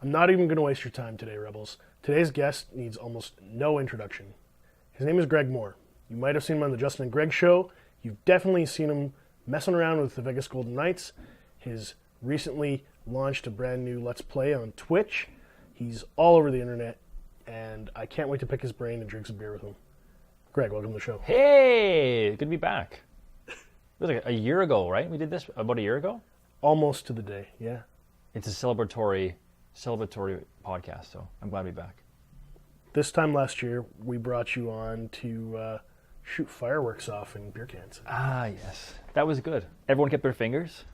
I'm not even going to waste your time today, Rebels. Today's guest needs almost no introduction. His name is Greg Moore. You might have seen him on the Justin and Greg show. You've definitely seen him messing around with the Vegas Golden Knights. His recently launched a brand new Let's Play on Twitch. He's all over the internet, and I can't wait to pick his brain and drink some beer with him. Greg, welcome to the show. Hey, good to be back. It was like a year ago, right? We did this about a year ago? Almost to the day, yeah. It's a celebratory podcast, so I'm glad to be back. This time last year, we brought you on to shoot fireworks off in beer cans. Ah, yes. That was good. Everyone kept their fingers.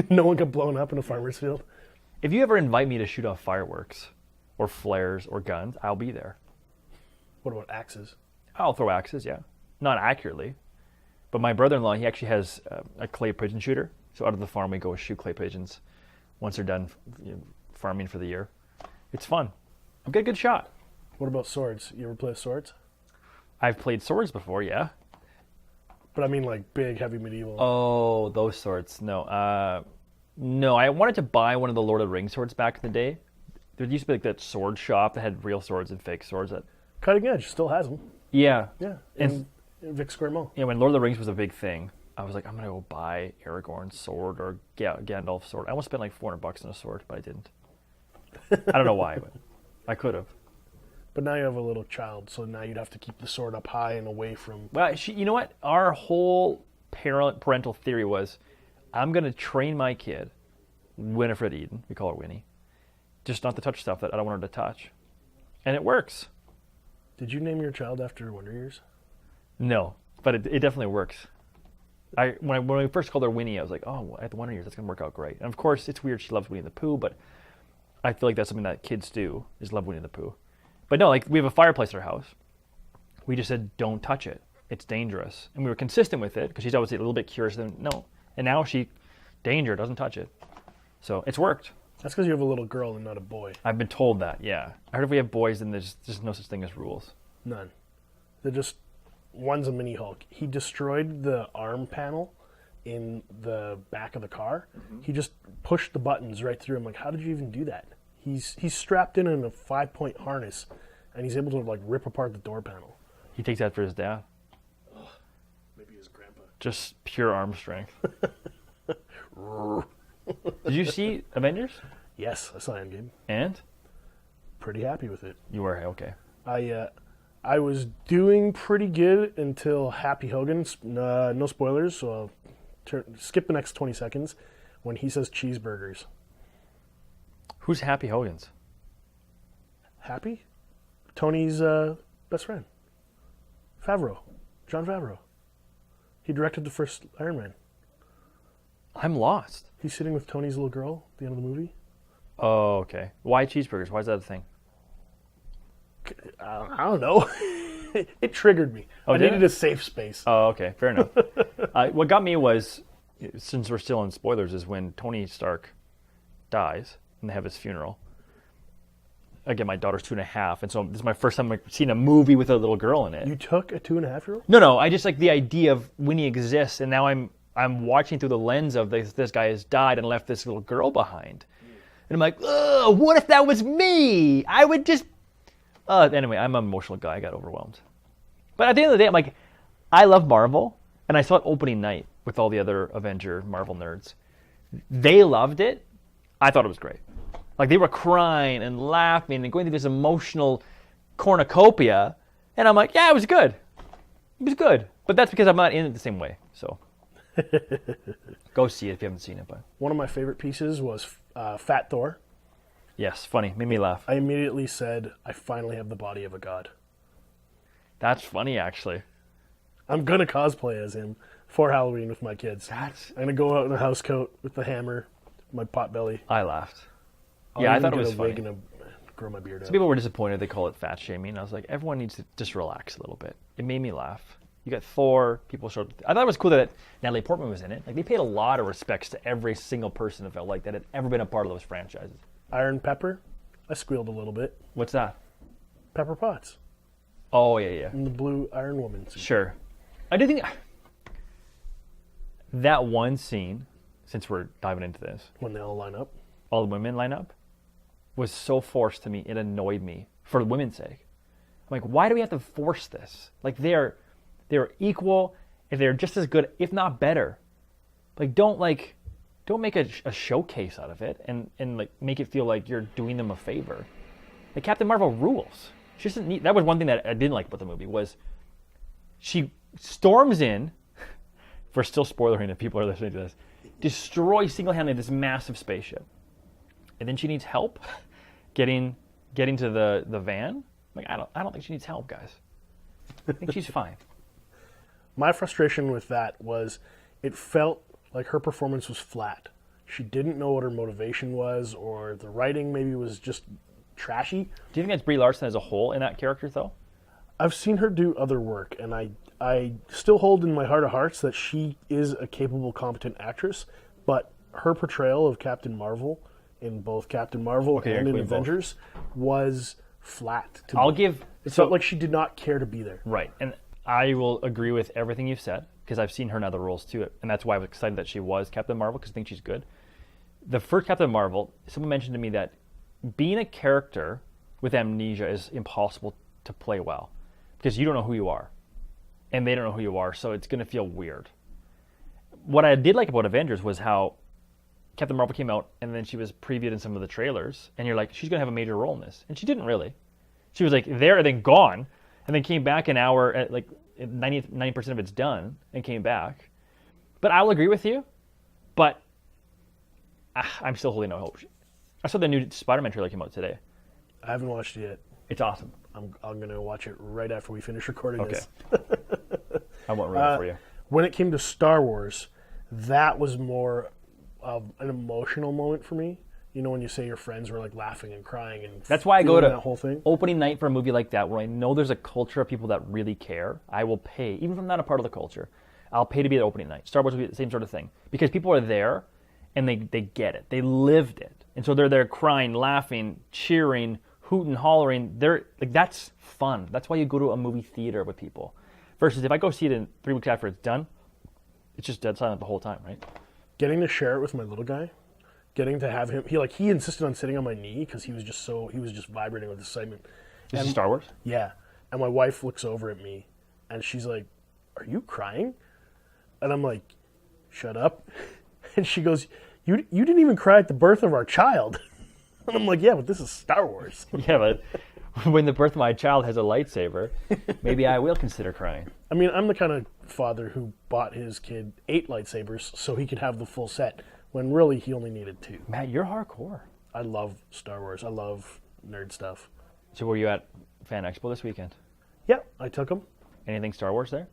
No one got blown up in a farmer's field. If you ever invite me to shoot off fireworks or flares or guns, I'll be there. What about axes? I'll throw axes, yeah. Not accurately. But my brother-in-law, he actually has a clay pigeon shooter. So out of the farm, we go shoot clay pigeons once they're done farming for the year. It's fun. I'll get a good shot. What about swords? You ever play with swords? I've played swords before, yeah. But I mean like big, heavy medieval. Oh, those swords. No. No, I wanted to buy one of the Lord of the Rings swords back in the day. There used to be like that sword shop that had real swords and fake swords. Cutting Edge still has them. Yeah. Yeah, in Vic Square Mall. Yeah, when Lord of the Rings was a big thing, I was like, I'm going to go buy Aragorn's sword or Gandalf's sword. I almost spent like $400 on a sword, but I didn't. I don't know why, but I could have. But now you have a little child, so now you'd have to keep the sword up high and away from... Well, you know what? Our whole parental theory was, I'm going to train my kid, Winifred Eden, we call her Winnie, just not to touch stuff that I don't want her to touch. And it works. Did you name your child after Wonder Years? No, but it definitely works. When we first called her Winnie, I was like, oh, at the Wonder Years, that's going to work out great. And of course, it's weird, she loves Winnie the Pooh, but I feel like that's something that kids do, is love Winnie the Pooh. But no, like we have a fireplace at our house. We just said, don't touch it. It's dangerous. And we were consistent with it, because she's obviously a little bit curious. No. And now danger, doesn't touch it. So it's worked. That's because you have a little girl and not a boy. I've been told that, yeah. I heard if we have boys, then there's no such thing as rules. None. One's a mini Hulk. He destroyed the arm panel in the back of the car. Mm-hmm. He just pushed the buttons right through. I'm like, how did you even do that? He's strapped in a 5-point harness, and he's able to like rip apart the door panel. He takes that for his dad. Ugh, maybe his grandpa. Just pure arm strength. Did you see Avengers? Yes, I saw Endgame. And? Pretty happy with it. You were, okay. I was doing pretty good until Happy Hogan, no spoilers, so I'll skip the next 20 seconds, when he says cheeseburgers. Who's Happy Hogan's? Happy? Tony's best friend. Favreau. Jon Favreau. He directed the first Iron Man. I'm lost. He's sitting with Tony's little girl at the end of the movie. Oh, okay. Why cheeseburgers? Why is that a thing? I don't know. It triggered me. I needed a safe space. Oh, okay. Fair enough. What got me was, since we're still in spoilers, is when Tony Stark dies and they have his funeral. Again, my daughter's 2.5, and so this is my first time seeing a movie with a little girl in it. You took a 2.5-year-old? No. I just like the idea of when he exists, and now I'm watching through the lens of this guy has died and left this little girl behind. And I'm like, ugh, what if that was me? I would just... anyway, I'm an emotional guy. I got overwhelmed. But at the end of the day, I'm like, I love Marvel, and I saw it opening night with all the other Avenger Marvel nerds. They loved it. I thought it was great. Like, they were crying and laughing and going through this emotional cornucopia, and I'm like, yeah, it was good. It was good. But that's because I'm not in it the same way, so... Go see it if you haven't seen it. But one of my favorite pieces was Fat Thor. Yes, funny. Made me laugh. I immediately said, I finally have the body of a god. That's funny, actually. I'm going to cosplay as him for Halloween with my kids. I'm going to go out in a house coat with the hammer, my pot belly. I laughed. I thought it was funny. And grow my beard out. Some people were disappointed they call it fat shaming. I was like, everyone needs to just relax a little bit. It made me laugh. You got Thor, people showed... I thought it was cool that Natalie Portman was in it. Like, they paid a lot of respects to every single person that felt like that had ever been a part of those franchises. Iron Pepper, I squealed a little bit. What's that? Pepper Potts. Oh, yeah. in the blue Iron Woman suit. Sure. I do think that one scene, since we're diving into this, When they all line up. all the women line up, was so forced to me. It annoyed me for the women's sake. I'm like, why do we have to force this? Like they're equal, if they're just as good, if not better. Like don't make a showcase out of it and like make it feel like you're doing them a favor. Like Captain Marvel rules. She doesn't need. That was one thing that I didn't like about the movie was she storms in. We're still spoilering if people are listening to this. Destroys single-handedly this massive spaceship, and then she needs help getting to the van. Like I don't think she needs help, guys. I think she's fine. My frustration with that was it felt like her performance was flat. She didn't know what her motivation was, or the writing maybe was just trashy. Do you think that's Brie Larson as a whole in that character, though? I've seen her do other work, and I still hold in my heart of hearts that she is a capable, competent actress, but her portrayal of Captain Marvel in both Captain Marvel and in Avengers was flat to me. It felt like she did not care to be there. Right, and I will agree with everything you've said, because I've seen her in other roles too, and that's why I was excited that she was Captain Marvel, because I think she's good. The first Captain Marvel, someone mentioned to me that being a character with amnesia is impossible to play well, because you don't know who you are, and they don't know who you are, so it's going to feel weird. What I did like about Avengers was how Captain Marvel came out, and then she was previewed in some of the trailers, and you're like, she's going to have a major role in this, and she didn't really. She was like there and then gone, and then came back an hour at like 90% of it's done and came back. But I'll agree with you, but I'm still holding no hope. I saw the new Spider-Man trailer came out today. I haven't watched it yet. It's awesome. I'm going to watch it right after we finish recording this. I won't ruin it for you. When it came to Star Wars, that was more of an emotional moment for me. You know, when you say your friends were like laughing and crying, and that's why I go to that whole thing. Opening night for a movie like that, where I know there's a culture of people that really care. I will pay, even if I'm not a part of the culture, I'll pay to be at opening night. Star Wars will be the same sort of thing, because people are there and they get it, they lived it, and so they're there crying, laughing, cheering, hooting, hollering. They're like, that's fun. That's why you go to a movie theater with people. Versus if I go see it in 3 weeks after it's done, it's just dead silent the whole time, right? Getting to share it with my little guy. Getting to have him, he insisted on sitting on my knee because he was just vibrating with excitement. This is Star Wars? Yeah. And my wife looks over at me and she's like, "Are you crying?" And I'm like, "Shut up." And she goes, You didn't even cry at the birth of our child." And I'm like, "Yeah, but this is Star Wars." Yeah, but when the birth of my child has a lightsaber, maybe I will consider crying. I mean, I'm the kind of father who bought his kid 8 lightsabers so he could have the full set, when really he only needed 2. Matt, you're hardcore. I love Star Wars. I love nerd stuff. So were you at Fan Expo this weekend? Yeah, I took them. Anything Star Wars there?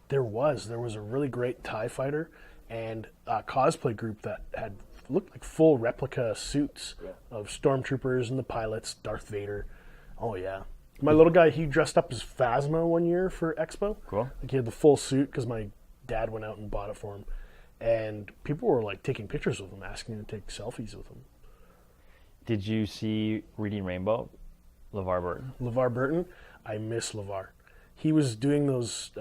There was a really great TIE fighter and a cosplay group that had looked like full replica suits of stormtroopers and the pilots, Darth Vader. Oh yeah. My little guy, he dressed up as Phasma one year for Expo. Cool. Like he had the full suit because my dad went out and bought it for him. And people were like taking pictures with him, asking him to take selfies with him. Did you see Reading Rainbow? LeVar Burton. LeVar Burton, I miss LeVar. He was doing those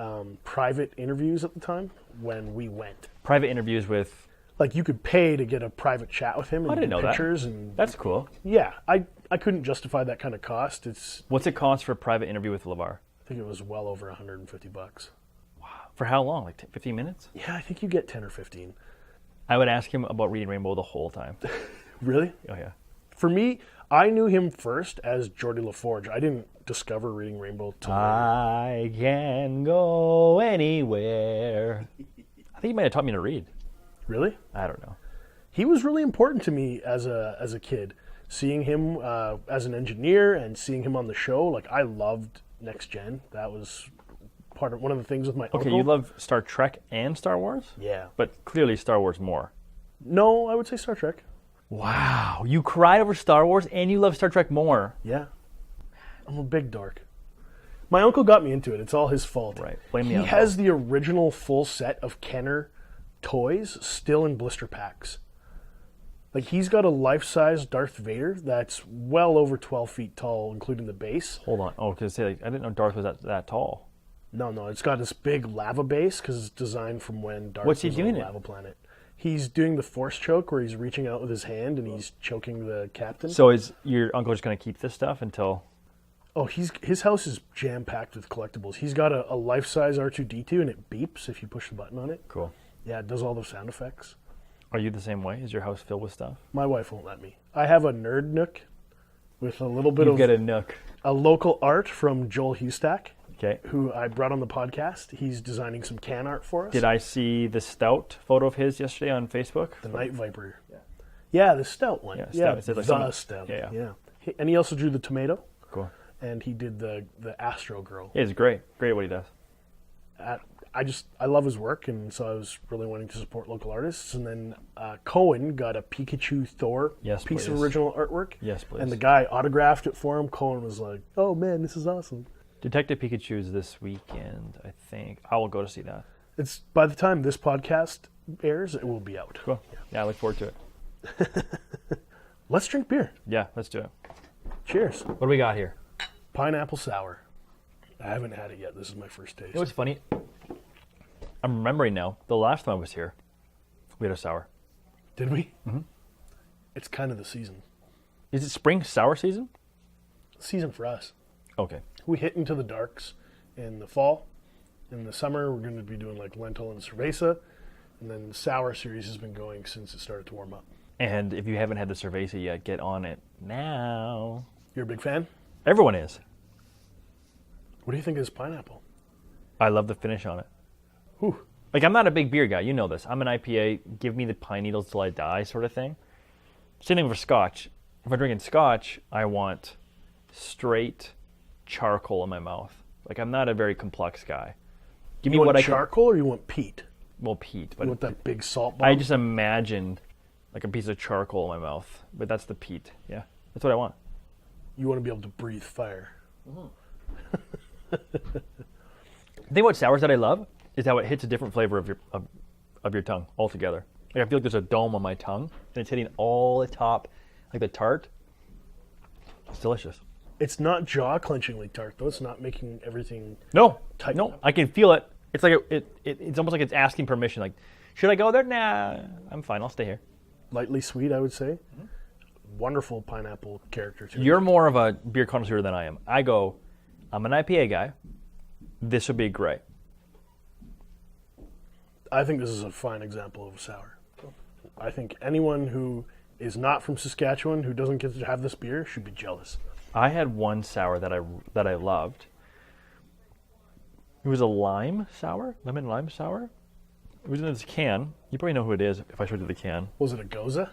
private interviews at the time when we went. Private interviews with... Like you could pay to get a private chat with him and I didn't know pictures. That. And that's cool. Yeah, I couldn't justify that kind of cost. What's it cost for a private interview with LeVar? I think it was well over $150. Wow. For how long? Like 15 minutes? Yeah, I think you get 10 or 15. I would ask him about Reading Rainbow the whole time. Really? Oh, yeah. For me, I knew him first as Geordie LaForge. I didn't discover Reading Rainbow till later. I can go anywhere. I think he might have taught me to read. Really? I don't know. He was really important to me as a kid. Seeing him as an engineer and seeing him on the show, like I loved Next Gen. That was one of the things with my uncle. Okay, you love Star Trek and Star Wars? Yeah. But clearly Star Wars more. No, I would say Star Trek. Wow. You cried over Star Wars and you love Star Trek more. Yeah. I'm a big dork. My uncle got me into it. It's all his fault. Right. Blame He the uncle. has the original full set of Kenner toys still in blister packs. Like, he's got a life-size Darth Vader that's well over 12 feet tall, including the base. Hold on. Oh, because I didn't know Darth was that tall. No, it's got this big lava base because it's designed from when Darth What's he was doing on it? a lava planet. He's doing the Force choke where he's reaching out with his hand and he's choking the captain. So is your uncle just going to keep this stuff until... Oh, his house is jam-packed with collectibles. He's got a life-size R2-D2 and it beeps if you push the button on it. Cool. Yeah, it does all the sound effects. Are you the same way? Is your house filled with stuff? My wife won't let me. I have a nerd nook with a little bit You of get a nook. a local art from Joel Hustack, Okay. who I brought on the podcast. He's designing some can art for us. Did I see the stout photo of his yesterday on Facebook? The Night Viper. Yeah, the stout one. Yeah, Yeah, stout. It said like the something- stout. yeah. And he also drew the tomato, Cool. and he did the Astro Girl. Yeah, it's great. Great what he does. I love his work, and so I was really wanting to support local artists. And then Cohen got a Pikachu Thor Yes, piece please. of original artwork. Yes, please. And the guy autographed it for him. Cohen was like, "Oh man, this is awesome." Detective Pikachu's this weekend, I think. I will go to see that. It's by the time this podcast airs, it will be out. Cool. Yeah, I look forward to it. Let's drink beer. Yeah, let's do it. Cheers. What do we got here? Pineapple sour. I haven't had it yet. This is my first taste. You know what's funny? I'm remembering now. The last time I was here, we had a sour. Did we? Mm-hmm. It's kind of the season. Is it spring sour season? Season for us. Okay. We hit into the darks in the fall. In the summer, we're going to be doing like lentil and cerveza. And then the sour series has been going since it started to warm up. And if you haven't had the cerveza yet, get on it now. You're a big fan? Everyone is. What do you think of this pineapple? I love the finish on it. Whew. Like, I'm not a big beer guy. You know this. I'm an IPA, give me the pine needles till I die sort of thing. Same thing for Scotch. If I'm drinking Scotch, I want straight charcoal in my mouth. Like, I'm not a very complex guy. Give me You want what I can... charcoal or you want peat? Well, peat. You But want that big salt bomb? I just imagined like a piece of charcoal in my mouth. But that's the peat. Yeah. That's what I want. You want to be able to breathe fire. The thing about sours that I love is how it hits a different flavor of your tongue altogether. Like, I feel like there's a dome on my tongue, and it's hitting all the top, like the tart. It's delicious. It's not jaw-clenchingly tart, though. It's not making everything... No, Tight. no, I can feel it. It's like it's almost like it's asking permission. Like, should I go there? Nah, I'm fine. I'll stay here. lightly sweet, I would say. Wonderful pineapple character, too. You're more of a beer connoisseur than I am. I'm an IPA guy. This would be great. I think this is a fine example of a sour. I think anyone who is not from Saskatchewan who doesn't get to have this beer should be jealous. I had one sour that I loved. It was a lemon lime sour. It was in this can. You probably know who it is if I showed you the can. Was it a Goza?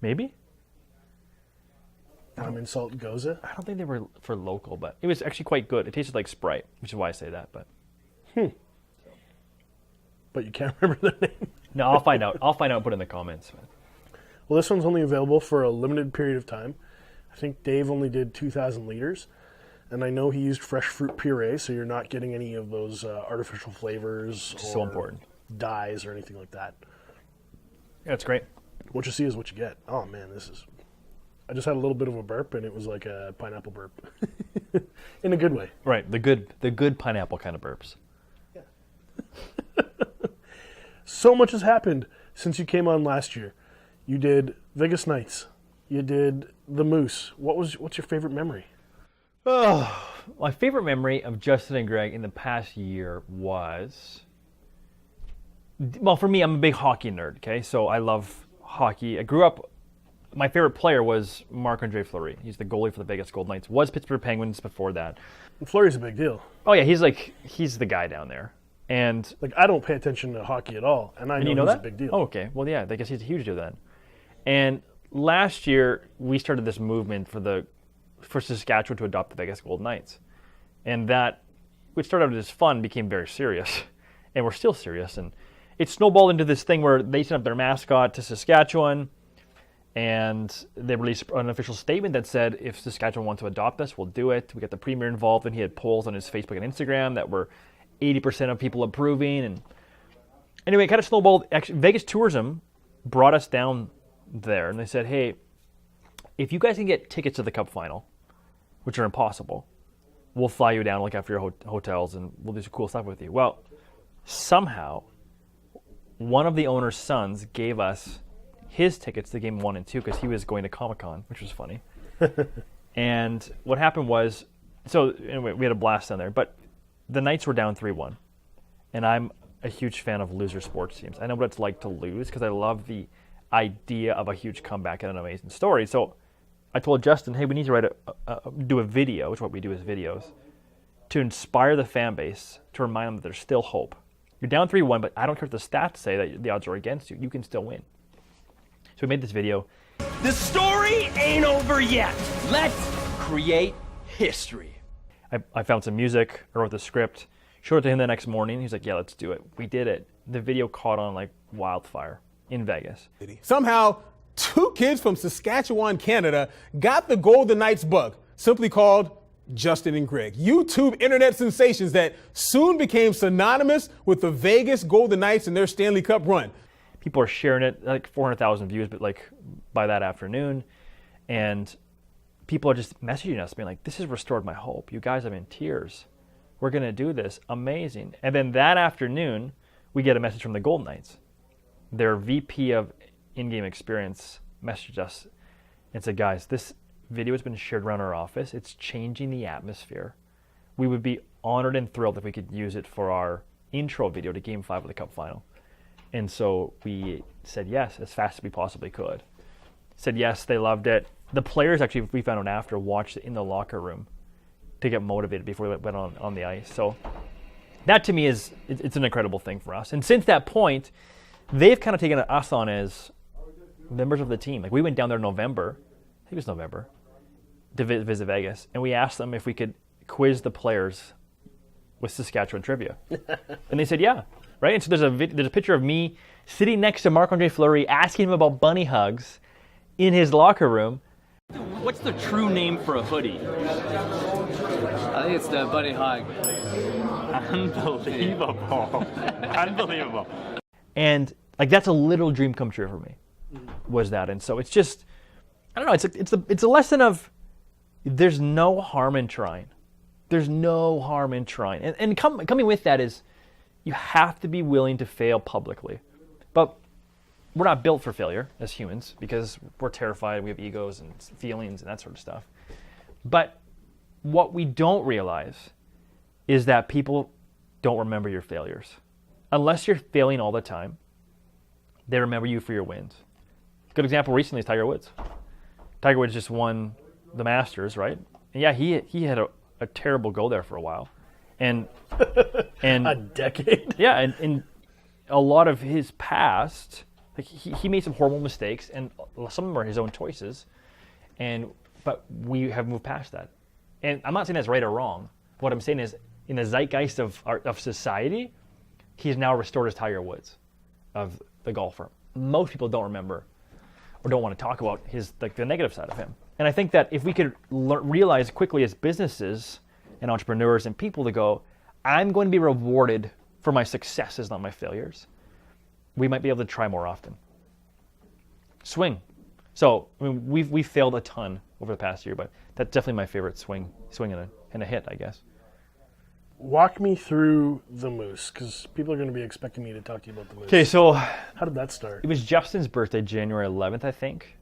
Maybe? Lemon salt Goza? I don't think they were for local, but it was actually quite good. It tasted like Sprite, which is why I say that. But But you can't remember the name. no, I'll find out. I'll find out and put it in the comments. Well, this one's only available for a limited period of time. I think Dave only did 2,000 liters. And I know he used fresh fruit puree, so you're not getting any of those artificial flavors or So important. dyes or anything like that. Yeah, it's great. What you see is what you get. Oh, man, I just had a little bit of a burp, and it was like a pineapple burp. In a good way. Right, the good pineapple kind of burps. So much has happened since you came on last year. You did Vegas Nights. You did The Moose. What's your favorite memory? Oh, my favorite memory of Justin and Greg in the past year was... Well, for me, I'm a big hockey nerd, okay? So I love hockey. I grew up... My favorite player was Marc-Andre Fleury. He's the goalie for the Vegas Golden Knights. Was Pittsburgh Penguins before that. Fleury's a big deal. Oh, yeah, he's the guy down there. And Like, I don't pay attention to hockey at all, and I know, you know he's that? a big deal. Oh, okay. Well, yeah, I guess he's a huge deal then. And last year, we started this movement for Saskatchewan to adopt the Vegas Golden Knights. And that, which started out as fun, became very serious. And we're still serious. And it snowballed into this thing where they sent up their mascot to Saskatchewan, and they released an official statement that said, if Saskatchewan wants to adopt us, we'll do it. We got the premier involved, and he had polls on his Facebook and Instagram that were 80% of people approving. And anyway, it kind of snowballed. Actually, Vegas Tourism brought us down there, and they said, hey, if you guys can get tickets to the Cup final, which are impossible, we'll fly you down like after your hotels, and we'll do some cool stuff with you. Well, somehow, one of the owner's sons gave us his tickets to game 1 and 2 because he was going to Comic-Con, which was funny. And what happened was, so anyway, we had a blast down there, but the Knights were down 3-1. And I'm a huge fan of loser sports teams. I know what it's like to lose because I love the idea of a huge comeback and an amazing story. So I told Justin, hey, we need to do a video, which is what we do as videos, to inspire the fan base, to remind them that there's still hope. You're down 3-1, but I don't care if the stats say that the odds are against you. You can still win. So we made this video. The story ain't over yet. Let's create history. I found some music, I wrote the script, showed it to him the next morning. He's like, yeah, let's do it. We did it. The video caught on like wildfire in Vegas. Somehow, 2 kids from Saskatchewan, Canada, got the Golden Knights bug, simply called Justin and Greg. YouTube internet sensations that soon became synonymous with the Vegas Golden Knights and their Stanley Cup run. People are sharing it, like 400,000 views, but like by that afternoon. And people are just messaging us, being like, this has restored my hope. You guys, I'm in tears. We're going to do this. Amazing. And then that afternoon, we get a message from the Golden Knights. Their VP of in-game experience messaged us and said, guys, this video has been shared around our office. It's changing the atmosphere. We would be honored and thrilled if we could use it for our intro video to Game 5 of the Cup Final. And so we said yes as fast as we possibly could. Said yes, they loved it. The players, actually, we found out after, watched it in the locker room to get motivated before we went on the ice. So that to me it's an incredible thing for us. And since that point, they've kind of taken us on as members of the team. Like we went down there in November, I think it was November, to visit Vegas, and we asked them if we could quiz the players with Saskatchewan trivia. And they said yeah, right? And so there's a picture of me sitting next to Marc-Andre Fleury asking him about bunny hugs in his locker room. What's the true name for a hoodie? I think it's the bunny hug. Unbelievable. Unbelievable. And like that's a little dream come true for me, was that. And so it's just, I don't know, it's a lesson of there's no harm in trying. There's no harm in trying. And coming with that is you have to be willing to fail publicly. But we're not built for failure as humans because we're terrified, we have egos and feelings and that sort of stuff. But what we don't realize is that people don't remember your failures. Unless you're failing all the time, they remember you for your wins. Good example recently is Tiger Woods. Tiger Woods just won the Masters, right? And yeah, he had a terrible go there for a while. And A decade? yeah, and a lot of his past, like he made some horrible mistakes, and some of them are his own choices. But we have moved past that. And I'm not saying that's right or wrong. What I'm saying is, in the zeitgeist of society, he's now restored as Tiger Woods of the golfer. Most people don't remember or don't want to talk about the negative side of him. And I think that if we could realize quickly as businesses and entrepreneurs and people to go, I'm going to be rewarded for my successes, not my failures, we might be able to try more often. Swing. So I mean, we've failed a ton over the past year, but that's definitely my favorite swing and a hit, I guess. Walk me through the Moose, because people are going to be expecting me to talk to you about the Moose. Okay, so how did that start? it was Justin's birthday, January 11th, I think.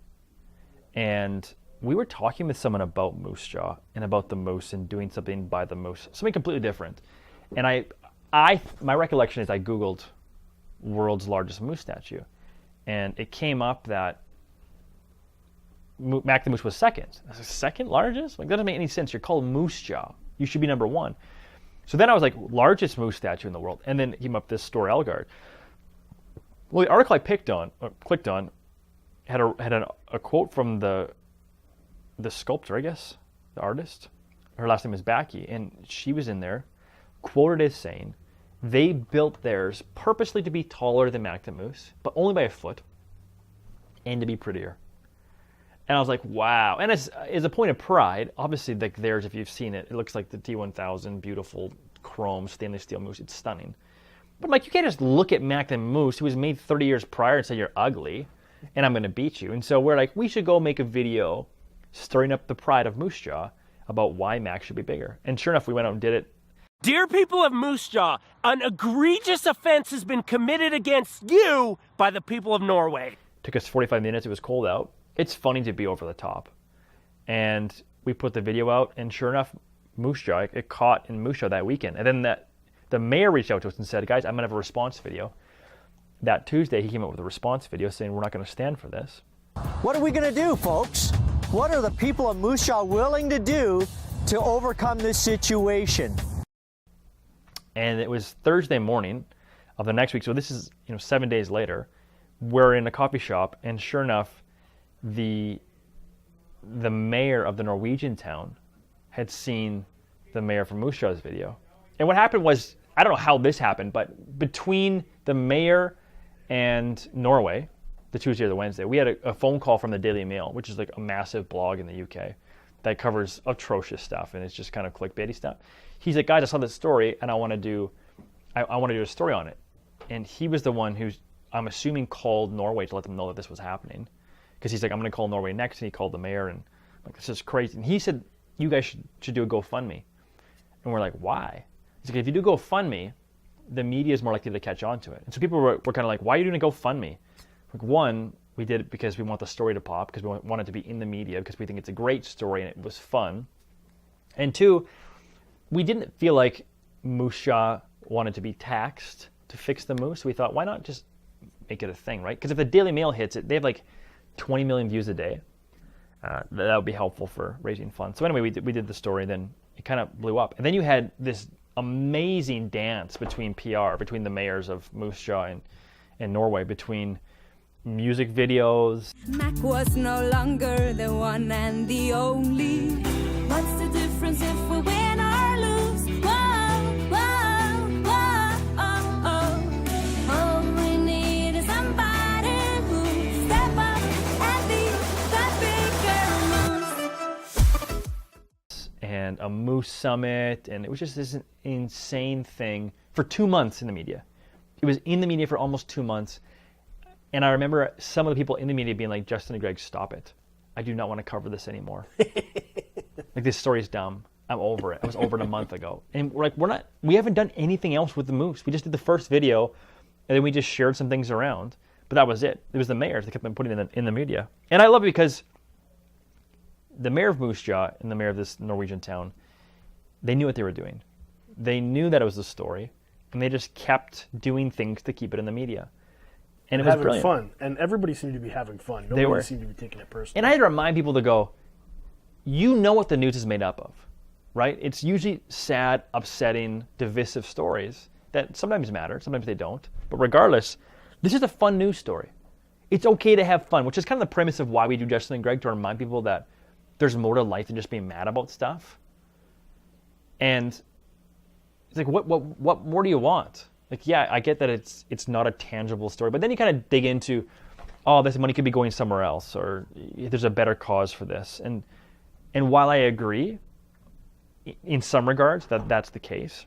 And we were talking with someone about Moose Jaw and about the Moose and doing something by the Moose, something completely different. And my recollection is I Googled world's largest moose statue. And it came up that Mac the Moose was second. I was like, second largest? Like, that doesn't make any sense. You're called Moose Jaw. You should be number one. So then I was like, largest moose statue in the world. And then came up this Store Elgard. Well, the article I clicked on, had a quote from the sculptor, I guess, the artist. Her last name is Backy, and she was in there, quoted as saying, they built theirs purposely to be taller than Mac the Moose, but only by a foot, and to be prettier. And I was like, wow. And as a point of pride, obviously, like theirs, if you've seen it, it looks like the T1000, beautiful chrome stainless steel moose. It's stunning. But I'm like, you can't just look at Mac the Moose, who was made 30 years prior, and say you're ugly, and I'm going to beat you. And so we're like, we should go make a video stirring up the pride of Moose Jaw about why Mac should be bigger. And sure enough, we went out and did it. Dear people of Moose Jaw, an egregious offense has been committed against you by the people of Norway. Took us 45 minutes. It was cold out. It's funny to be over the top. And we put the video out, and sure enough, Moose Jaw, it caught in Moose Jaw that weekend. And then the mayor reached out to us and said, guys, I'm going to have a response video. That Tuesday, he came out with a response video saying, we're not going to stand for this. What are we going to do, folks? What are the people of Moose Jaw willing to do to overcome this situation? And it was Thursday morning of the next week. So this is 7 days later. We're in a coffee shop, and sure enough, the mayor of the Norwegian town had seen the mayor from Moose Jaw's video. And what happened was, I don't know how this happened, but between the mayor and Norway, the Tuesday or the Wednesday, we had a phone call from the Daily Mail, which is like a massive blog in the UK that covers atrocious stuff, and it's just kind of clickbaity stuff. He's like, guys, I saw this story, and I want to do a story on it. And he was the one who's, I'm assuming, called Norway to let them know that this was happening. Because he's like, I'm going to call Norway next, and he called the mayor, and like, this is crazy. And he said, you guys should do a GoFundMe. And we're like, why? He's like, if you do GoFundMe, the media is more likely to catch on to it. And so people were kind of like, why are you doing a GoFundMe? Like, one, we did it because we want the story to pop, because we want it to be in the media, because we think it's a great story and it was fun. And two, we didn't feel like Moose Jaw wanted to be taxed to fix the moose. We thought, why not just make it a thing, right? Because if the Daily Mail hits it, they have like 20 million views a day. That would be helpful for raising funds. So anyway, we did the story, then it kind of blew up. And then you had this amazing dance between PR, between the mayors of Moose Jaw and Norway, between music videos. Mac was no longer the one and the only. What's the difference if we win or lose? Whoa, whoa, whoa, oh, oh. All we need is somebody who step up and be the bigger moose. And a moose summit, and it was just this insane thing for 2 months in the media. It was in the media for almost 2 months. And I remember some of the people in the media being like, Justin and Greg, stop it. I do not want to cover this anymore. Like, this story is dumb. I'm over it. I was over it a month ago. And we're like, we haven't done anything else with the moose. We just did the first video, and then we just shared some things around. But that was it. It was the mayors that kept on putting it in the media. And I love it because the mayor of Moose Jaw and the mayor of this Norwegian town, they knew what they were doing. They knew that it was a story, and they just kept doing things to keep it in the media. And it was having brilliant. fun, and everybody seemed to be having fun. Nobody were. seemed to be taking it personally. And I had to remind people to go, you know what the news is made up of, right? It's usually sad, upsetting, divisive stories that sometimes matter, sometimes they don't. But regardless, this is a fun news story. It's okay to have fun, which is kind of the premise of why we do Justin and Greg, to remind people that there's more to life than just being mad about stuff. And it's like, what more do you want? Like, yeah, I get that it's not a tangible story, but then you kind of dig into, oh, this money could be going somewhere else, or there's a better cause for this. And while I agree, in some regards, that's the case,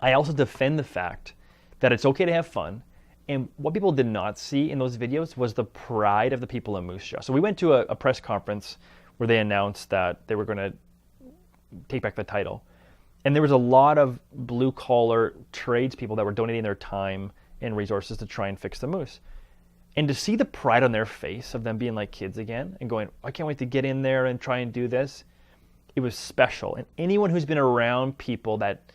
I also defend the fact that it's okay to have fun. And what people did not see in those videos was the pride of the people in Moose Jaw. So we went to a press conference where they announced that they were going to take back the title. And there was a lot of blue-collar tradespeople that were donating their time and resources to try and fix the moose. And to see the pride on their face of them being like kids again and going, I can't wait to get in there and try and do this, it was special. And anyone who's been around people that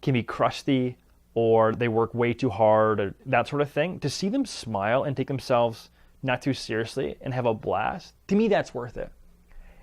can be crusty or they work way too hard or that sort of thing, to see them smile and take themselves not too seriously and have a blast, to me that's worth it.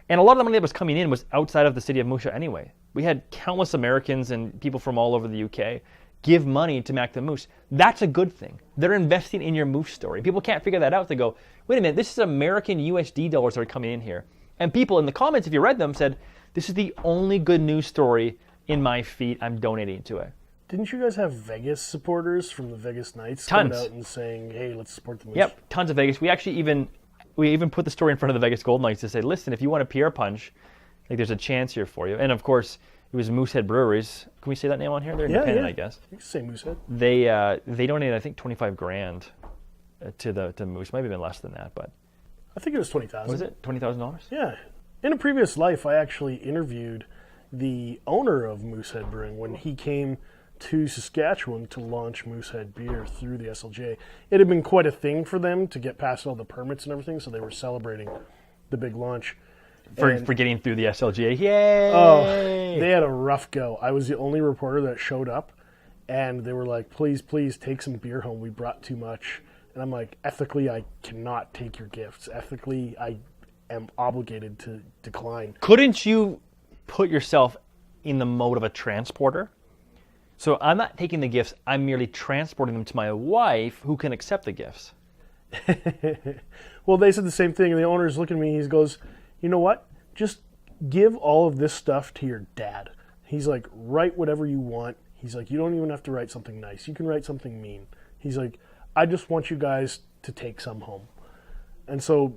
And a lot of the money that was coming in was outside of the city of Moose Jaw anyway. We had countless Americans and people from all over the UK give money to Mac the Moose. That's a good thing. They're investing in your moose story. People can't figure that out. They go, wait a minute, this is American USD dollars that are coming in here. And people in the comments, if you read them, said, this is the only good news story in my feed. I'm donating to it. Didn't you guys have Vegas supporters from the Vegas Knights Tons. coming out and saying, hey, let's support the moose? Yep, tons of Vegas. We actually even put the story in front of the Vegas Golden Knights to say, listen, if you want a PR punch, like there's a chance here for you. And of course, it was Moosehead Breweries, Can we say that name on here? They're Yeah, independent, yeah. I guess. You can say Moosehead. They donated, I think, $25,000 to the Moose. Might have been less than that, but I think it was 20,000. was it $20,000? Yeah. In a previous life, I actually interviewed the owner of Moosehead Brewing when he came to Saskatchewan to launch Moosehead beer through the SLJ. It had been quite a thing for them to get past all the permits and everything, so they were celebrating the big launch. For getting through the SLGA. Yay! Oh, they had a rough go. I was the only reporter that showed up, and they were like, please, please take some beer home. We brought too much. And I'm like, ethically, I cannot take your gifts. Ethically, I am obligated to decline. Couldn't you put yourself in the mode of a transporter? So I'm not taking the gifts, I'm merely transporting them to my wife who can accept the gifts. Well, they said the same thing, and the owner's looking at me, he goes, you know what? Just give all of this stuff to your dad. He's like, write whatever you want. He's like, you don't even have to write something nice. You can write something mean. He's like, I just want you guys to take some home. And so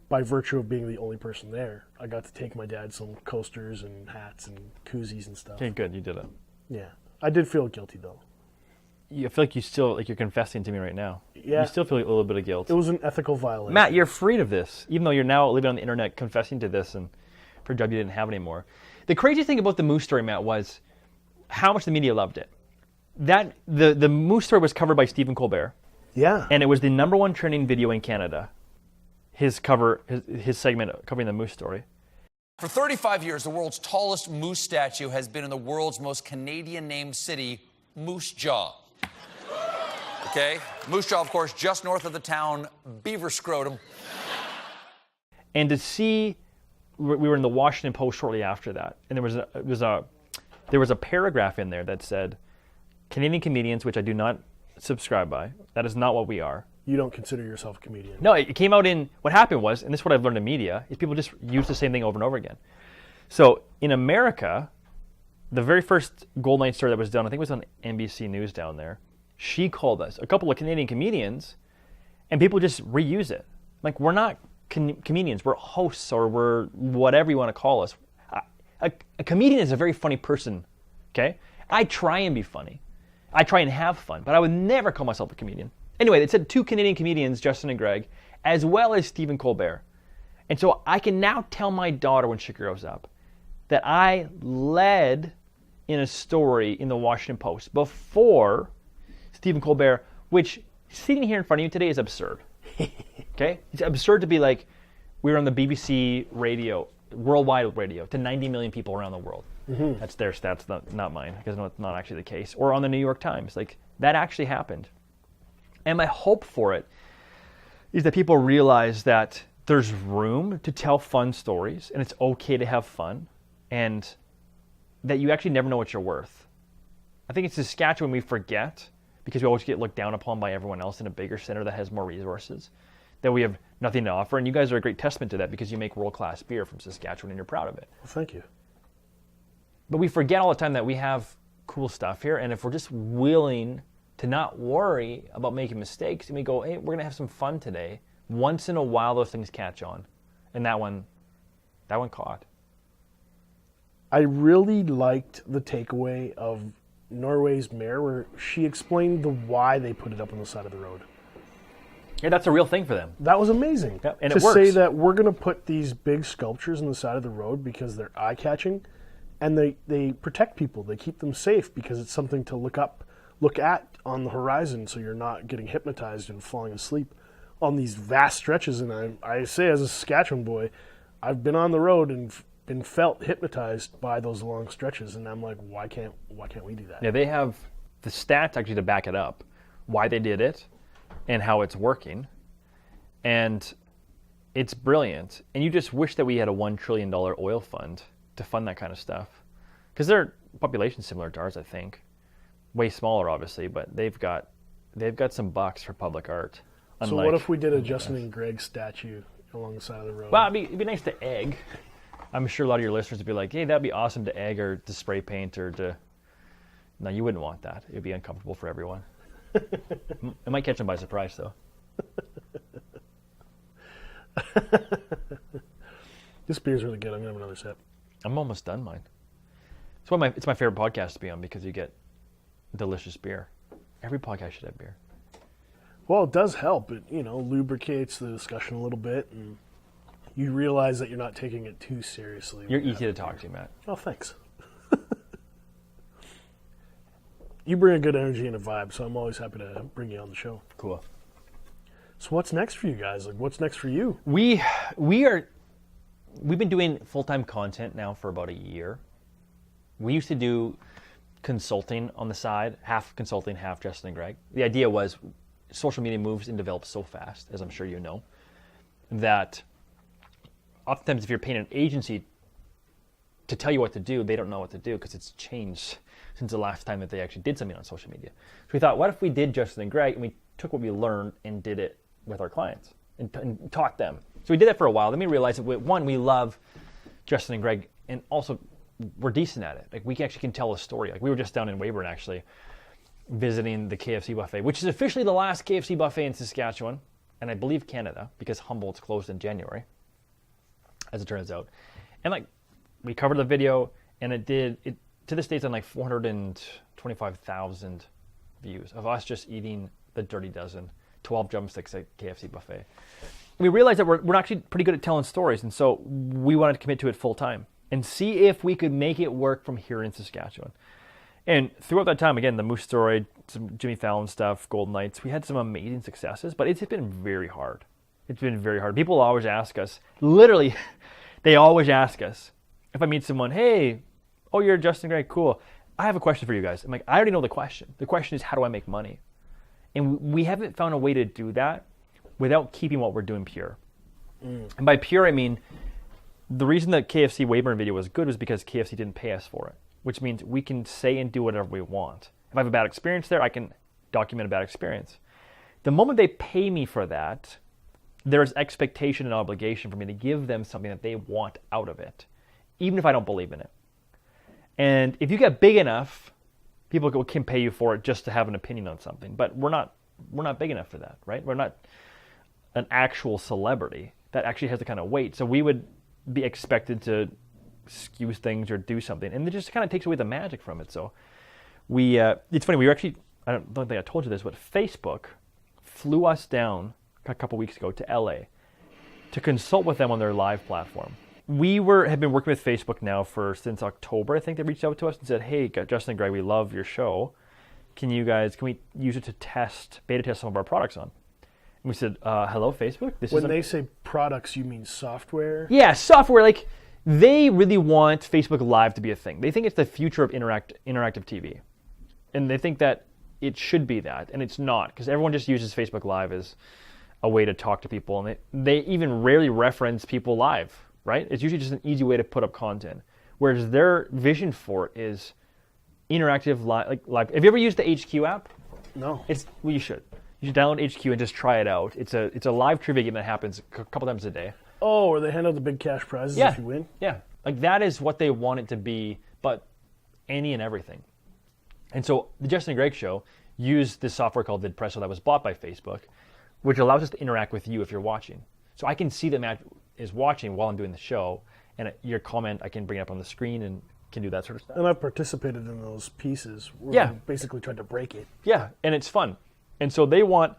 by virtue of being the only person there, I got to take my dad some coasters and hats and koozies and stuff. Okay, good, you did it. Yeah. I did feel guilty, though. I feel like you're confessing to me right now. Yeah. You still feel a little bit of guilt. It was an ethical violation. Matt, you're freed of this, even though you're now living on the internet confessing to this and for a job you didn't have anymore. The crazy thing about the Moose story, Matt, was how much the media loved it. The Moose story was covered by Stephen Colbert. Yeah. And it was the #1 trending video in Canada. His segment covering the Moose story. For 35 years, the world's tallest moose statue has been in the world's most Canadian-named city, Moose Jaw. Okay? Moose Jaw, of course, just north of the town Beaver Scrotum. And to see, we were in the Washington Post shortly after that, and there was a paragraph in there that said, Canadian comedians, which I do not subscribe by, that is not what we are. You don't consider yourself a comedian. No, it came out in, what happened was, and this is what I've learned in media, is people just use the same thing over and over again. So in America, the very first Gold Night story that was done, I think it was on NBC News down there, she called us, a couple of Canadian comedians, and people just reuse it. Like, we're not comedians, we're hosts, or we're whatever you want to call us. A comedian is a very funny person, okay? I try and be funny. I try and have fun, but I would never call myself a comedian. Anyway, it said 2 Canadian comedians, Justin and Greg, as well as Stephen Colbert. And so I can now tell my daughter when she grows up that I led in a story in the Washington Post before Stephen Colbert, which sitting here in front of you today is absurd. Okay? It's absurd to be like, we were on the BBC radio, worldwide radio, to 90 million people around the world. Mm-hmm. That's their stats, not mine, because no, it's not actually the case. Or on the New York Times. Like, that actually happened. And my hope for it is that people realize that there's room to tell fun stories, and it's okay to have fun, and that you actually never know what you're worth. I think in Saskatchewan we forget, because we always get looked down upon by everyone else in a bigger center that has more resources, that we have nothing to offer. And you guys are a great testament to that, because you make world-class beer from Saskatchewan and you're proud of it. Well, thank you. But we forget all the time that we have cool stuff here, and if we're just willing to not worry about making mistakes, and we go, hey, we're going to have some fun today, once in a while those things catch on. And that one caught. I really liked the takeaway of Norway's mayor, where she explained the why they put it up on the side of the road. Yeah, that's a real thing for them. That was amazing. Yep, and to it works. say that we're going to put these big sculptures on the side of the road because they're eye-catching, and they protect people. They keep them safe because it's something to look at on the horizon, so you're not getting hypnotized and falling asleep on these vast stretches. And I say, as a Saskatchewan boy, I've been on the road and been felt hypnotized by those long stretches, and I'm like, why can't we do that? Yeah, they have the stats actually to back it up, why they did it and how it's working, and it's brilliant. And you just wish that we had a $1 trillion oil fund to fund that kind of stuff, because their population's similar to ours, I think, way smaller obviously, but they've got some bucks for public art. So what if we did a Justin and Greg statue along the side of the road? Well, it'd be nice to egg. I'm sure a lot of your listeners would be like, hey, that'd be awesome to egg or to spray paint or to... No, you wouldn't want that. It'd be uncomfortable for everyone. It might catch them by surprise, though. This beer's really good. I'm going to have another sip. I'm almost done mine. It's my favorite podcast to be on because you get delicious beer. Every podcast should have beer. Well, it does help. It, lubricates the discussion a little bit, and you realize that you're not taking it too seriously. You're easy to talk to, Matt. Oh, thanks. You bring a good energy and a vibe, so I'm always happy to bring you on the show. Cool. So what's next for you guys? Like, what's next for you? We've been doing full-time content now for about a year. We used to do consulting on the side, half consulting, half Justin and Greg. The idea was social media moves and develops so fast, as I'm sure you know, that oftentimes if you're paying an agency to tell you what to do, they don't know what to do because it's changed since the last time that they actually did something on social media. So we thought, what if we did Justin and Greg and we took what we learned and did it with our clients and taught them. So we did that for a while. Then we realized that, one, we love Justin and Greg, and also we're decent at it. Like, we actually can tell a story. Like, we were just down in Weyburn, actually, visiting the KFC buffet, which is officially the last KFC buffet in Saskatchewan, and I believe Canada, because Humboldt's closed in January, as it turns out. And, like, we covered the video, and it to this day, it's on, like, 425,000 views of us just eating the Dirty Dozen, 12 drumsticks at KFC buffet. We realized that we're actually pretty good at telling stories, and so we wanted to commit to it full time and see if we could make it work from here in Saskatchewan. And throughout that time, again, the Moose Story, some Jimmy Fallon stuff, Golden Knights, we had some amazing successes, but it's been very hard. It's been very hard. People always ask us, literally, they always ask us, if I meet someone, hey, oh, you're Justin Gray, cool. I have a question for you guys. I'm like, I already know the question. The question is, how do I make money? And we haven't found a way to do that without keeping what we're doing pure. And by pure, I mean, the reason that KFC Weyburn video was good was because KFC didn't pay us for it, which means we can say and do whatever we want. If I have a bad experience there, I can document a bad experience. The moment they pay me for that, there's expectation and obligation for me to give them something that they want out of it, even if I don't believe in it. And if you get big enough, people can pay you for it just to have an opinion on something. But we're not big enough for that, right? We're not an actual celebrity that actually has the kind of weight. So we would be expected to excuse things or do something, and it just kind of takes away the magic from it. So it's funny. We were actually, I don't think I told you this, but Facebook flew us down a couple weeks ago to LA to consult with them on their live platform. We have been working with Facebook now since October. I think they reached out to us and said, "Hey, Justin and Greg, we love your show. Can we use it to beta test some of our products on?" And we said, "Hello, Facebook." When they say products, you mean software? Yeah, software. Like, they really want Facebook Live to be a thing. They think it's the future of interactive TV, and they think that it should be that, and it's not, because everyone just uses Facebook Live as a way to talk to people, and they even rarely reference people live. Right? It's usually just an easy way to put up content. Whereas their vision for it is interactive live. Have you ever used the HQ app? No. You should. You should download HQ and just try it out. It's a live trivia game that happens a couple times a day. Oh, where they hand out the big cash prizes if you win? Yeah. Like, that is what they want it to be, but any and everything. And so the Justin and Greg show used this software called VidPresso that was bought by Facebook, which allows us to interact with you if you're watching. So I can see that Matt is watching while I'm doing the show, and your comment I can bring up on the screen and can do that sort of stuff. And I've participated in those pieces where we basically tried to break it. Yeah, and it's fun. And so they want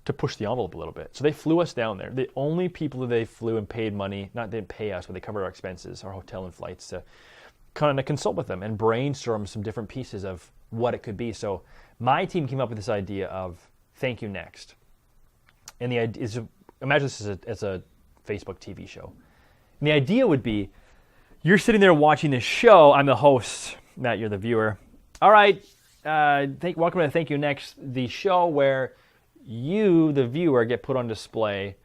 to push the envelope a little bit. So they flew us down there. The only people that they flew and paid money, they didn't pay us, but they covered our expenses, our hotel and flights, to kind of consult with them and brainstorm some different pieces of what it could be. So my team came up with this idea of Thank You Next. And the idea is, imagine this as a Facebook TV show. And the idea would be, you're sitting there watching this show. I'm the host. Matt, you're the viewer. All right. Welcome to Thank You Next, the show where you, the viewer, get put on display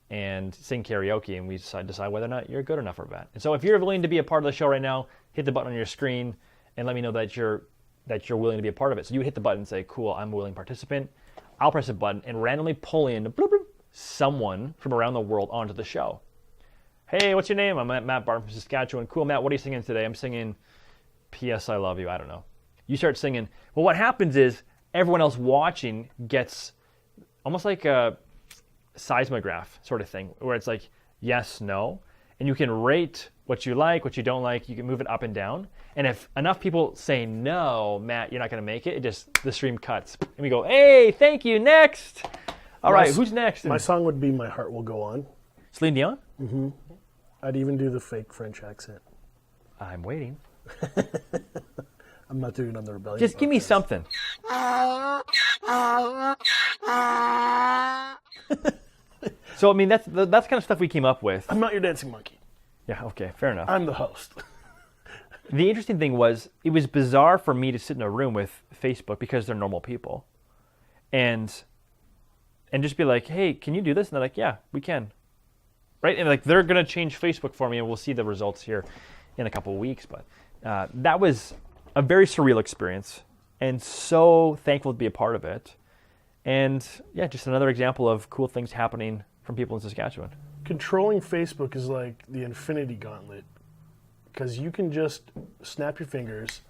and sing karaoke, and we decide whether or not you're good enough for that. And so if you're willing to be a part of the show right now, hit the button on your screen and let me know that you're willing to be a part of it. So you hit the button and say, cool, I'm a willing participant. I'll press a button and randomly pull in someone from around the world onto the show. Hey, what's your name? I'm Matt Barton from Saskatchewan. Cool, Matt, what are you singing today? I'm singing P.S. I Love You. I don't know. You start singing. Well, what happens is everyone else watching gets almost like a seismograph sort of thing, where it's like yes, no. and you can rate what you like, what you don't like. You can move it up and down. And if enough people say, no, Matt, you're not going to make it, the stream cuts. And we go, hey, thank you, next. All right, who's next? My song would be My Heart Will Go On. Celine Dion? Mm-hmm. I'd even do the fake French accent. I'm waiting. I'm not doing it on the Rebellion. Just give me something. So, I mean, that's kind of stuff we came up with. I'm not your dancing monkey. Yeah, okay, fair enough. I'm the host. The interesting thing was, it was bizarre for me to sit in a room with Facebook because they're normal people. And just be like, hey, can you do this? And they're like, yeah, we can. Right? And like, they're going to change Facebook for me, and we'll see the results here in a couple of weeks. But that was a very surreal experience, and so thankful to be a part of it. And yeah, just another example of cool things happening from people in Saskatchewan. Controlling Facebook is like the infinity gauntlet, because you can just snap your fingers,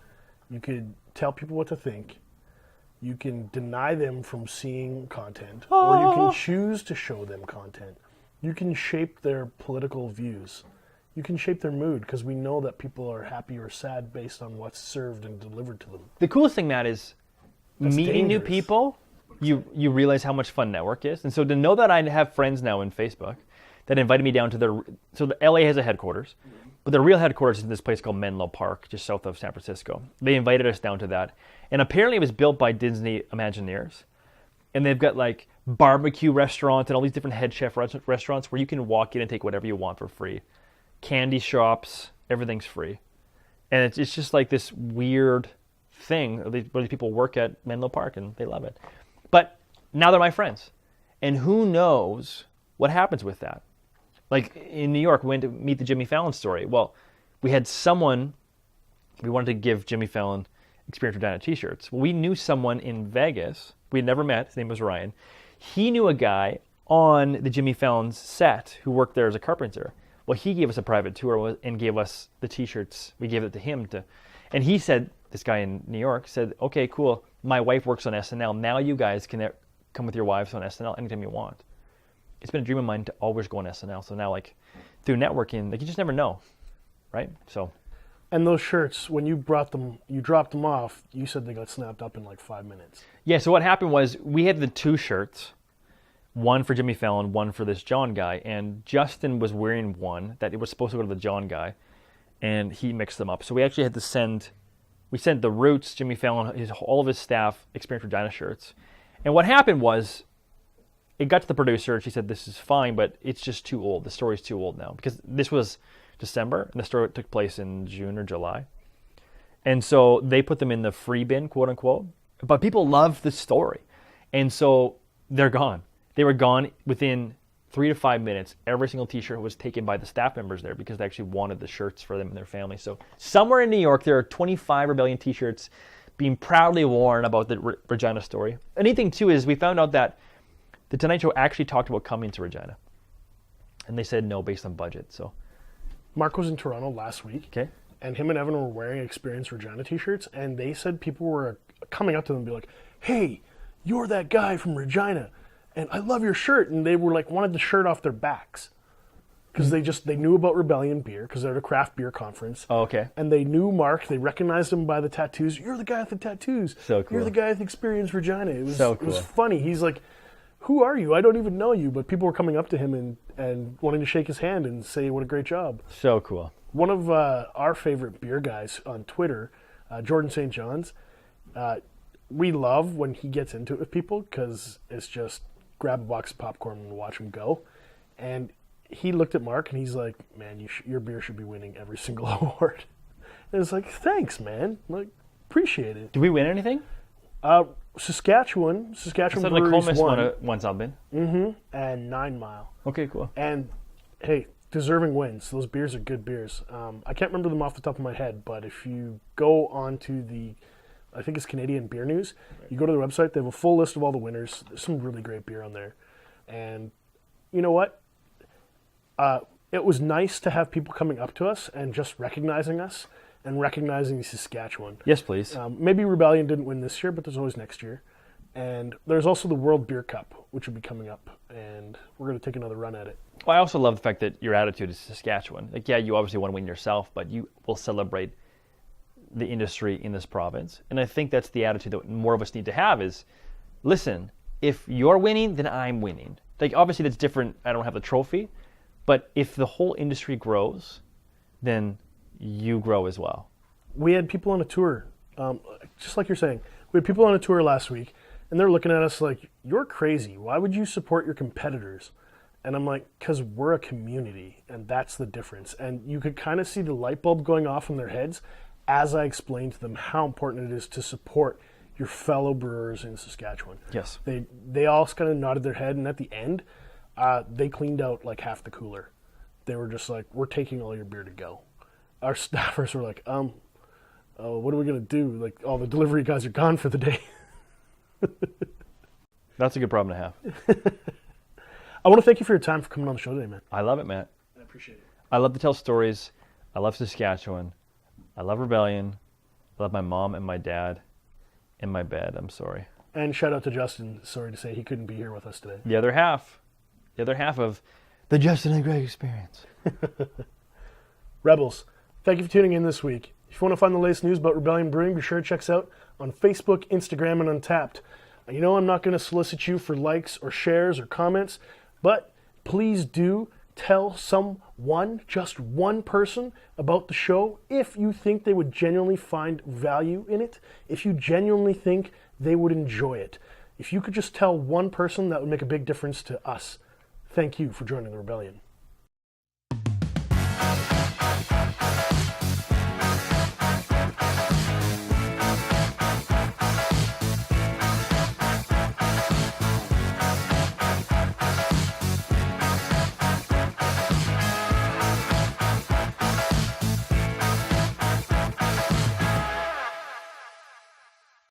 you could tell people what to think, you can deny them from seeing content, or you can choose to show them content. You can shape their political views. You can shape their mood, because we know that people are happy or sad based on what's served and delivered to them. The coolest thing, Matt, is That's meeting new dangerous. people. You realize how much fun network is. And so to know that I have friends now in Facebook that invited me down to the LA has a headquarters, but the real headquarters is in this place called Menlo Park, just south of San Francisco. They invited us down to that. And apparently it was built by Disney Imagineers. And they've got like barbecue restaurants and all these different head chef restaurants where you can walk in and take whatever you want for free. Candy shops, everything's free. And it's just like this weird thing where these people work at Menlo Park and they love it. But now they're my friends. And who knows what happens with that? Like in New York, we went to meet the Jimmy Fallon story. Well, we had someone, we wanted to give Jimmy Fallon Experience Regina t-shirts. Well, we knew someone in Vegas. We had never met. His name was Ryan. He knew a guy on the Jimmy Fallon's set who worked there as a carpenter. Well, he gave us a private tour and gave us the t-shirts. We gave it to him and he said, this guy in New York said, okay, cool. My wife works on SNL. Now you guys can come with your wives on SNL anytime you want. It's been a dream of mine to always go on SNL. So now, like, through networking, like, you just never know, right? So. And those shirts, when you dropped them off, you said they got snapped up in like 5 minutes. Yeah, so what happened was we had the two shirts, one for Jimmy Fallon, one for this John guy, and Justin was wearing one that it was supposed to go to the John guy, and he mixed them up. So we actually had to sent the Roots, Jimmy Fallon, all of his staff, Experience Regina shirts. And what happened was, it got to the producer, and she said, this is fine, but it's just too old. The story's too old now. Because this was December, and the story took place in June or July. And so they put them in the free bin, quote unquote. But people love the story. And so they're gone. They were gone within 3 to 5 minutes. Every single t-shirt was taken by the staff members there because they actually wanted the shirts for them and their family. So somewhere in New York, there are 25 Rebellion t-shirts being proudly worn about the Regina story. Anything too is we found out that the Tonight Show actually talked about coming to Regina. And they said no based on budget. So Mark was in Toronto last week. Okay. And him and Evan were wearing Experience Regina t-shirts, and they said people were coming up to them and be like, hey, you're that guy from Regina, and I love your shirt. And they were like, wanted the shirt off their backs. Because they knew about Rebellion beer, because they're at a craft beer conference. Oh, okay. And they knew Mark, they recognized him by the tattoos. You're the guy with the tattoos. So cool. You're the guy with Experience Regina. It was so cool. It was funny. He's like, who are you? I don't even know you. But people were coming up to him and wanting to shake his hand and say what a great job. So cool. One of our favorite beer guys on Twitter, Jordan St. John's, we love when he gets into it with people because it's just grab a box of popcorn and watch him go. And he looked at Mark and he's like, man, your beer should be winning every single award. And it's like, thanks, man. Like, appreciate it. Did we win anything? Saskatchewan So Breweries won. won something. And 9 Mile. Okay, cool. And hey, deserving wins. Those beers are good beers. I can't remember them off the top of my head, but if you go onto I think it's Canadian Beer News, you go to their website, they have a full list of all the winners. There's some really great beer on there. And you know what? It was nice to have people coming up to us and just recognizing us and recognizing Saskatchewan. Yes, please. Maybe Rebellion didn't win this year, but there's always next year. And there's also the World Beer Cup, which will be coming up, and we're going to take another run at it. Well, I also love the fact that your attitude is Saskatchewan. Like, yeah, you obviously want to win yourself, but you will celebrate the industry in this province. And I think that's the attitude that more of us need to have is, listen, if you're winning, then I'm winning. Like, obviously that's different. I don't have the trophy, but if the whole industry grows, then you grow as well. We had people on a tour, just like you're saying, we had people on a tour last week, and they're looking at us like, you're crazy. Why would you support your competitors? And I'm like, because we're a community, and that's the difference. And you could kind of see the light bulb going off in their heads as I explained to them how important it is to support your fellow brewers in Saskatchewan. Yes. They all kind of nodded their head, and at the end, they cleaned out like half the cooler. They were just like, we're taking all your beer to go. Our staffers were like, what are we going to do? Like, all the delivery guys are gone for the day. That's a good problem to have. I want to thank you for your time for coming on the show today, man. I love it, Matt. I appreciate it. I love to tell stories. I love Saskatchewan. I love Rebellion. I love my mom and my dad in my bed. I'm sorry. And shout out to Justin. Sorry to say he couldn't be here with us today. The other half of the Justin and Greg experience. Rebels, thank you for tuning in this week. If you want to find the latest news about Rebellion Brewing, be sure to check us out on Facebook, Instagram, and Untapped. You know I'm not going to solicit you for likes or shares or comments, but please do tell someone, just one person, about the show if you think they would genuinely find value in it, if you genuinely think they would enjoy it. If you could just tell one person, that would make a big difference to us. Thank you for joining the Rebellion.